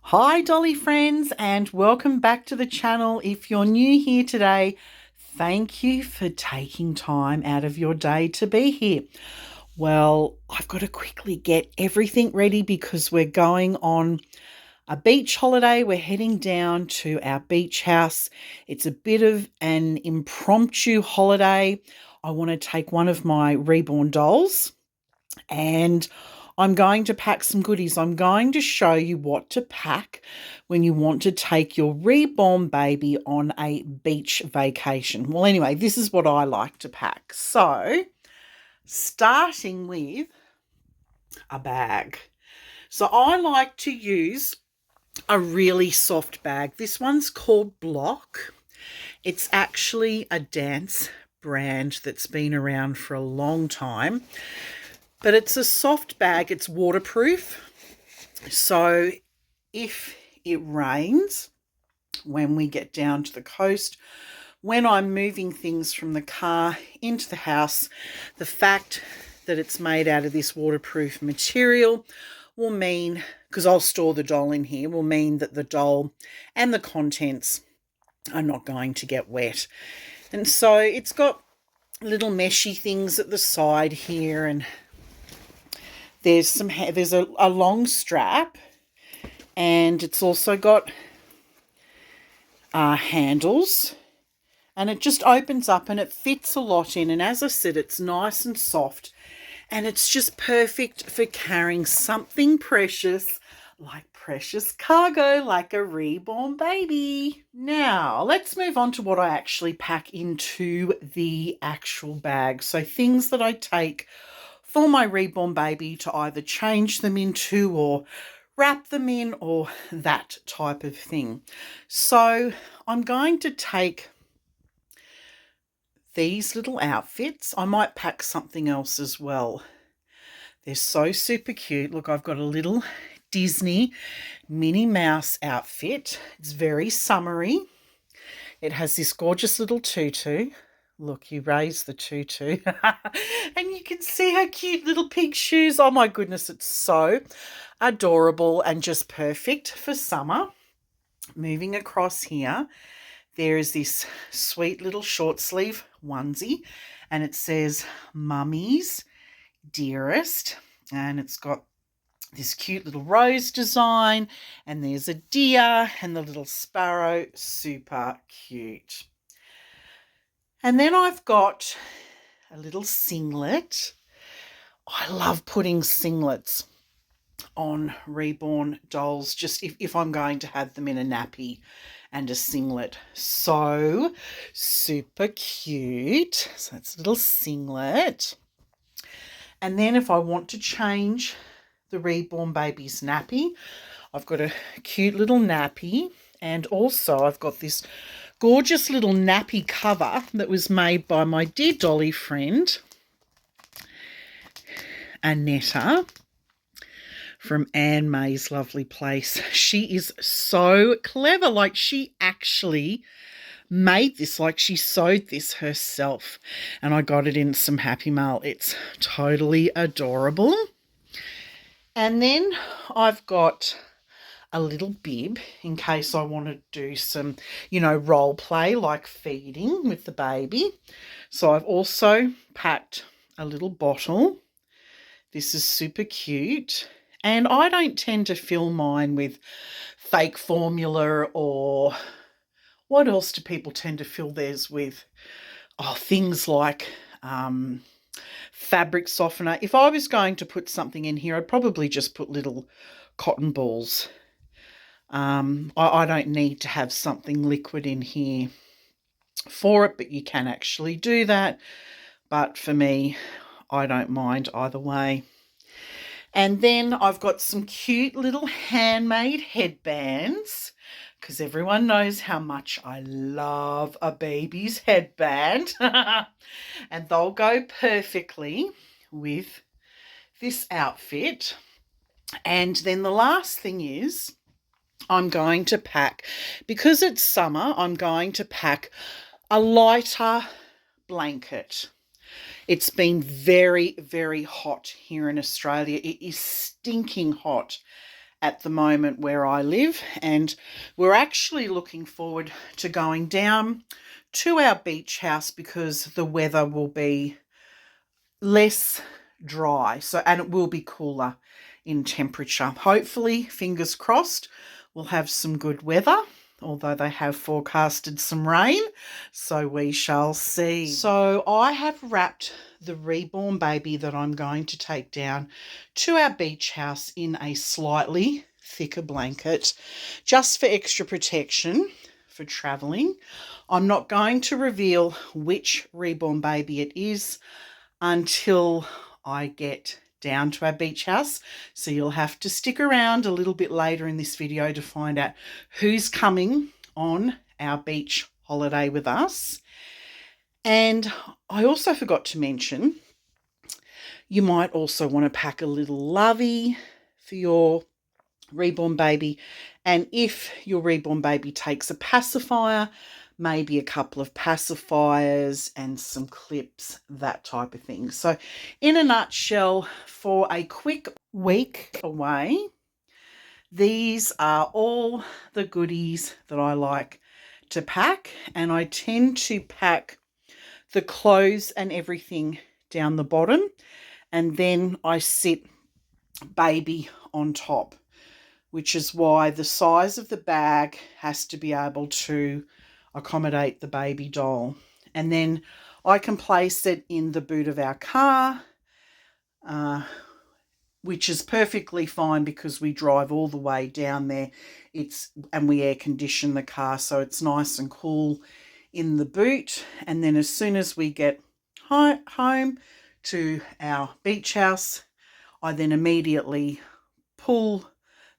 Hi Dolly friends, and welcome back to the channel. If you're new here today, thank you for taking time out of your day to be here. Well, I've got to quickly get everything ready because we're going on a beach holiday. We're heading down to our beach house. It's a bit of an impromptu holiday. I want to take one of my reborn dolls and I'm going to pack some goodies. I'm going to show you what to pack when you want to take your reborn baby on a beach vacation. Well, anyway, this is what I like to pack. So, starting with a bag. So, I like to use a really soft bag. This one's called Block. It's actually a dance brand that's been around for a long time. But it's a soft bag, it's waterproof. So if it rains when we get down to the coast, when I'm moving things from the car into the house, the fact that it's made out of this waterproof material will mean, because I'll store the doll in here, will mean that the doll and the contents are not going to get wet. And so it's got little meshy things at the side here, and there's a long strap, and it's also got handles, and it just opens up and it fits a lot in. And as I said, it's nice and soft, and it's just perfect for carrying something precious like precious cargo, like a reborn baby. Now, let's move on to what I actually pack into the actual bag. So things that I take for my reborn baby to either change them into or wrap them in or that type of thing. So I'm going to take these little outfits. I might pack something else as well. They're so super cute. Look, I've got a little Disney Minnie Mouse outfit. It's very summery. It has this gorgeous little tutu. Look, you raise the tutu and you can see her cute little pink shoes. Oh my goodness, it's so adorable and just perfect for summer. Moving across here, there is this sweet little short sleeve onesie, and it says Mummy's Dearest, and it's got this cute little rose design, and there's a deer and the little sparrow, super cute. And then I've got a little singlet. I love putting singlets on reborn dolls, just if I'm going to have them in a nappy and a singlet. So super cute. So it's a little singlet. And then if I want to change the reborn baby's nappy, I've got a cute little nappy, and also I've got this gorgeous little nappy cover that was made by my dear Dolly friend, Annetta, from Anne May's lovely place. She is so clever. Like, she actually made this, like she sewed this herself, and I got it in some Happy Mail. It's totally adorable. And then I've got a little bib in case I want to do some, role play like feeding with the baby. So I've also packed a little bottle. This is super cute. And I don't tend to fill mine with fake formula, or what else do people tend to fill theirs with? Oh, things like fabric softener. If I was going to put something in here, I'd probably just put little cotton balls. I don't need to have something liquid in here for it, but you can actually do that. But for me, I don't mind either way. And then I've got some cute little handmade headbands, because everyone knows how much I love a baby's headband. And they'll go perfectly with this outfit. And then the last thing is, I'm going to pack, because it's summer, I'm going to pack a lighter blanket. It's been very, very hot here in Australia. It is stinking hot. at the moment where I live, and we're actually looking forward to going down to our beach house because the weather will be less dry, and it will be cooler in temperature. Hopefully, fingers crossed, we'll have some good weather, although they have forecasted some rain, so we shall see. So I have wrapped the reborn baby that I'm going to take down to our beach house in a slightly thicker blanket, just for extra protection for travelling. I'm not going to reveal which reborn baby it is until I get down to our beach house. So you'll have to stick around a little bit later in this video to find out who's coming on our beach holiday with us. And I also forgot to mention, you might also want to pack a little lovey for your reborn baby. And if your reborn baby takes a pacifier, maybe a couple of pacifiers and some clips, that type of thing. So in a nutshell, for a quick week away, these are all the goodies that I like to pack. And I tend to pack the clothes and everything down the bottom, and then I sit baby on top, which is why the size of the bag has to be able to accommodate the baby doll. And then I can place it in the boot of our car, which is perfectly fine because we drive all the way down there. And we air condition the car, so it's nice and cool in the boot. And then as soon as we get home to our beach house, I then immediately pull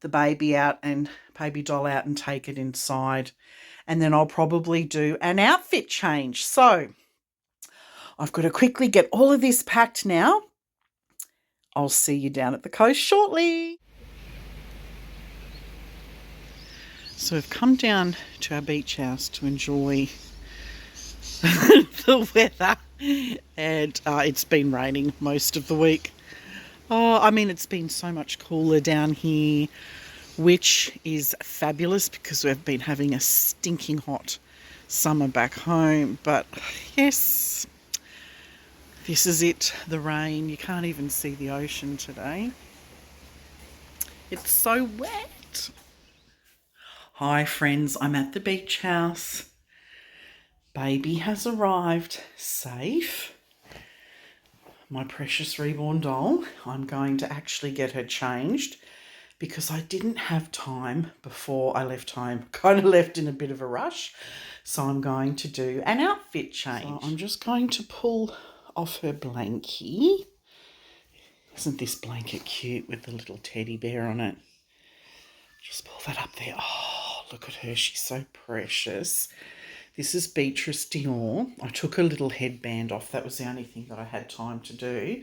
the baby out and baby doll out and take it inside. And then I'll probably do an outfit change. So I've got to quickly get all of this packed now. I'll see you down at the coast shortly. So we've come down to our beach house to enjoy the weather, and it's been raining most of the week. I mean, it's been so much cooler down here, which is fabulous because we've been having a stinking hot summer back home. But yes, this is it, the rain. You can't even see the ocean today. It's so wet. Hi friends, I'm at the beach house. Baby has arrived safe. My precious reborn doll. I'm going to actually get her changed because I didn't have time before I left home. Kind of left in a bit of a rush. So I'm going to do an outfit change. So I'm just going to pull off her blankie. Isn't this blanket cute with the little teddy bear on it? Just pull that up there. Oh, look at her. She's so precious. This is Beatrice Dior. I took her little headband off. That was the only thing that I had time to do.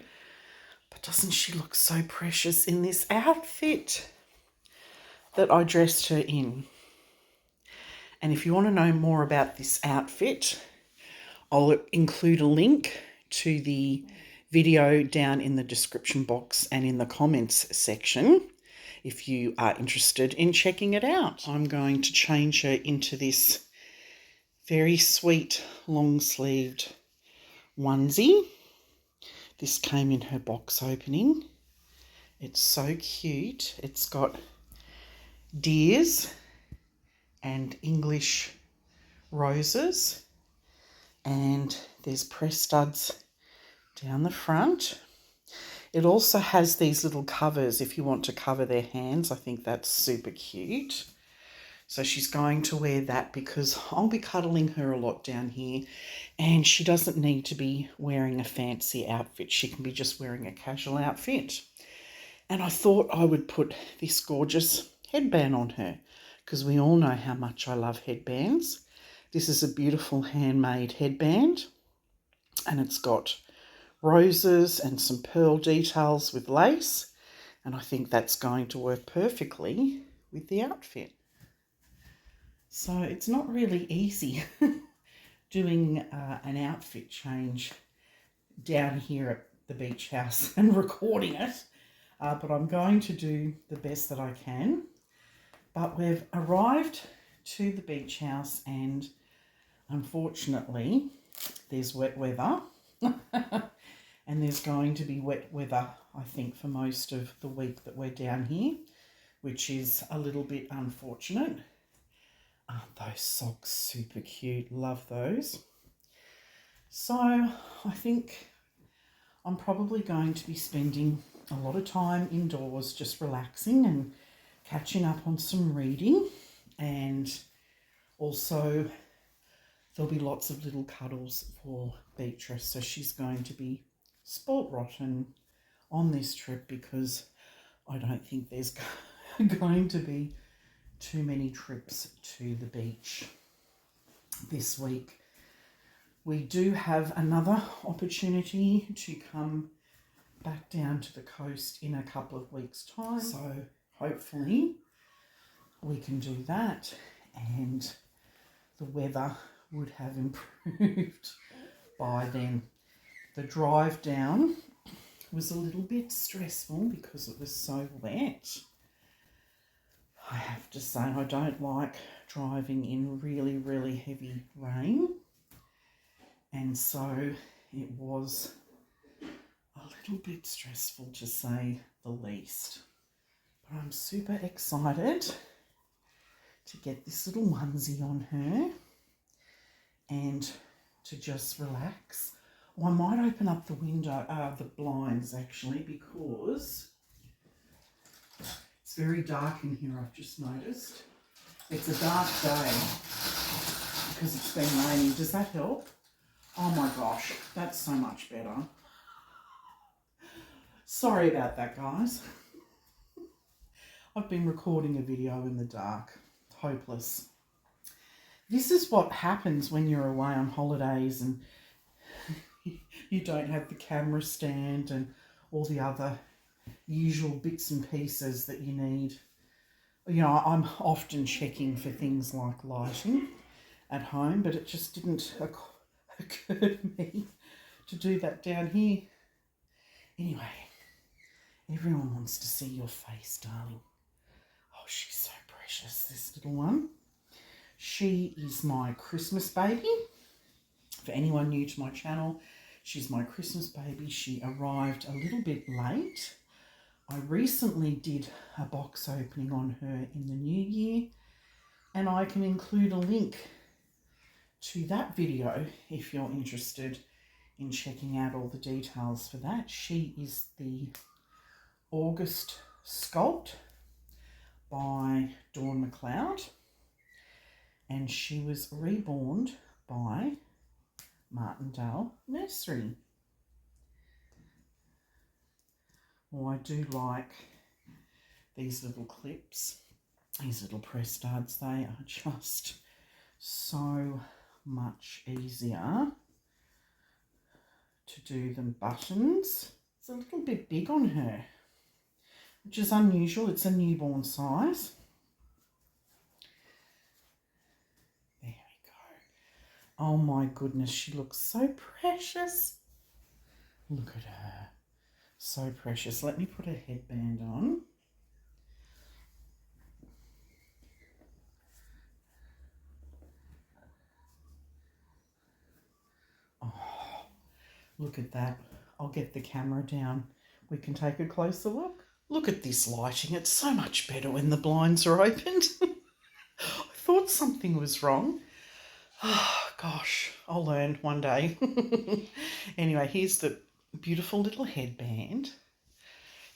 But doesn't she look so precious in this outfit that I dressed her in? And if you want to know more about this outfit, I'll include a link to the video down in the description box and in the comments section if you are interested in checking it out. I'm going to change her into this very sweet long-sleeved onesie. This came in her box opening. It's so cute. It's got deers and English roses, and there's press studs down the front. It also has these little covers if you want to cover their hands. I think that's super cute. So she's going to wear that because I'll be cuddling her a lot down here, and she doesn't need to be wearing a fancy outfit. She can be just wearing a casual outfit. And I thought I would put this gorgeous headband on her because we all know how much I love headbands. This is a beautiful handmade headband, and it's got roses and some pearl details with lace, and I think that's going to work perfectly with the outfit. So it's not really easy doing an outfit change down here at the beach house and recording it. but I'm going to do the best that I can. But we've arrived to the beach house and unfortunately there's wet weather and there's going to be wet weather, I think, for most of the week that we're down here, which is a little bit unfortunate. Aren't those socks super cute? Love those. So I think I'm probably going to be spending a lot of time indoors just relaxing and catching up on some reading, and also there'll be lots of little cuddles for Beatrice. So she's going to be sport rotten on this trip because I don't think there's going to be too many trips to the beach this week. We do have another opportunity to come back down to the coast in a couple of weeks' time. So hopefully we can do that and the weather would have improved by then. The drive down was a little bit stressful because it was so wet. I have to say I don't like driving in really, really heavy rain. And so it was a little bit stressful to say the least. But I'm super excited to get this little onesie on her and to just relax. Oh, I might open up the window, the blinds actually, because it's very dark in here, I've just noticed. It's a dark day because it's been raining. Does that help? Oh my gosh, that's so much better. Sorry about that, guys. I've been recording a video in the dark. Hopeless. This is what happens when you're away on holidays and you don't have the camera stand and all the other usual bits and pieces that you need. You know, I'm often checking for things like lighting at home, but it just didn't occur to me to do that down here. Anyway, everyone wants to see your face, darling. Oh, she's so precious, this little one. She is my Christmas baby. For anyone new to my channel, she's my Christmas baby. She arrived a little bit late. I recently did a box opening on her in the new year, and I can include a link to that video if you're interested in checking out all the details for that. She is the August Sculpt by Dawn McLeod, and she was reborn by Martindale Nursery. Oh, I do like these little clips, these little press studs. They are just so much easier to do than buttons. It's a little bit big on her, which is unusual. It's a newborn size. There we go. Oh my goodness, she looks so precious. Look at her. So precious. Let me put a headband on. Oh, look at that. I'll get the camera down. We can take a closer look. Look at this lighting. It's so much better when the blinds are opened. I thought something was wrong. Oh, gosh, I'll learn one day. Anyway, here's the beautiful little headband.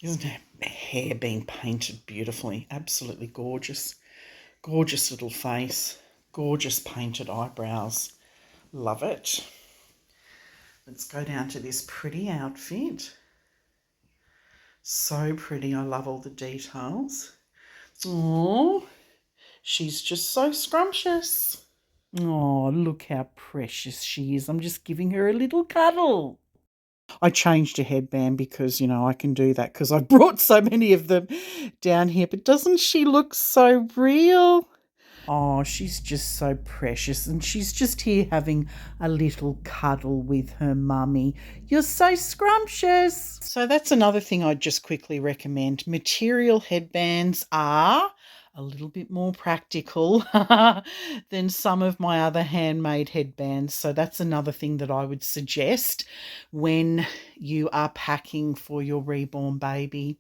Isn't her hair being painted beautifully? Absolutely gorgeous. Gorgeous little face. Gorgeous painted eyebrows. Love it. Let's go down to this pretty outfit. So pretty. I love all the details. Oh, she's just so scrumptious. Oh, look how precious she is. I'm just giving her a little cuddle. I changed a headband because, you know, I can do that because I brought so many of them down here. But doesn't she look so real? Oh, she's just so precious, and she's just here having a little cuddle with her mummy. You're so scrumptious. So that's another thing I'd just quickly recommend. Material headbands are a little bit more practical than some of my other handmade headbands. So that's another thing that I would suggest when you are packing for your reborn baby.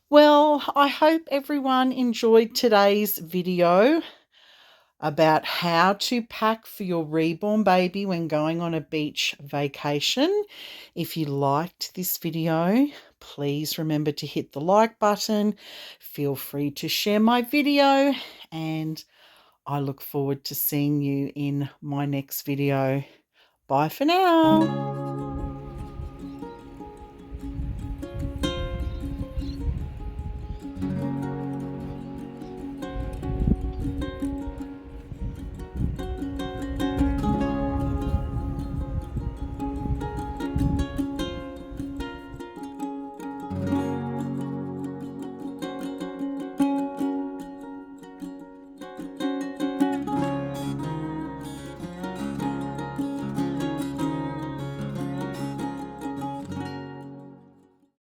Well, I hope everyone enjoyed today's video about how to pack for your reborn baby when going on a beach vacation. If you liked this video, please remember to hit the like button. Feel free to share my video, and I look forward to seeing you in my next video. Bye for now.